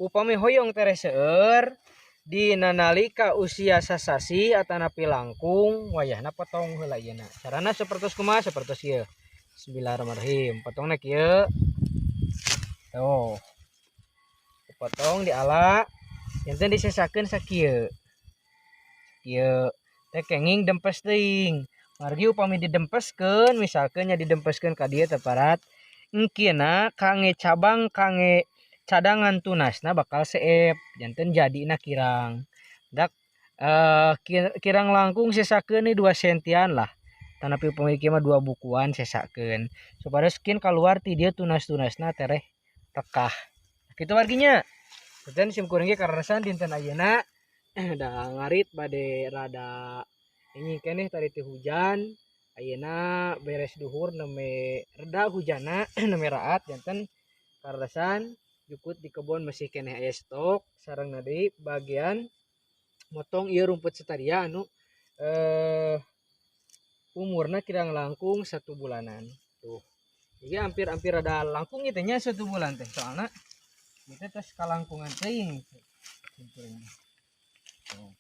upami hoyong tereseur di nalika usia sasasi atanapi langkung wayahna potong heula ieu. Carana sapertos kumaha sapertos ieu. Bismillahirrahmanirrahim. Potongna kieu. Tuh. Potong diala enten disesakeun sakieu. Kieu teh kenging dempes teuing. Margi upami didempeskeun misalkeun nya didempeskeun ka dieu teparat engkieuna kange cabang kange cadangan tunasna bakal seep janten jadina kirang. Dak kirang langkung sesakeun nih 2 sentian lah. Tanapi upami kieu mah 2 bukuan sesakeun. Supados skin keluar ti dieu tunas-tunasna tereh tekah. Kitu marginya. Kemudian sim kuring ge kararesan dinten ayeuna da ngarit bade rada ini keneh tadi teh hujan ayeuna beres duhur neme reda hujana neme raat janten kararesan jukut di kebon masih keneh aya stok sareng deui bagian motong ieu rumput setaria anu umurna kirang langkung 1 bulanan tuh. Jadi hampir ada langkung itu nya 1 bulan teh soalna kita tes kalangkungan teuing. Tuh.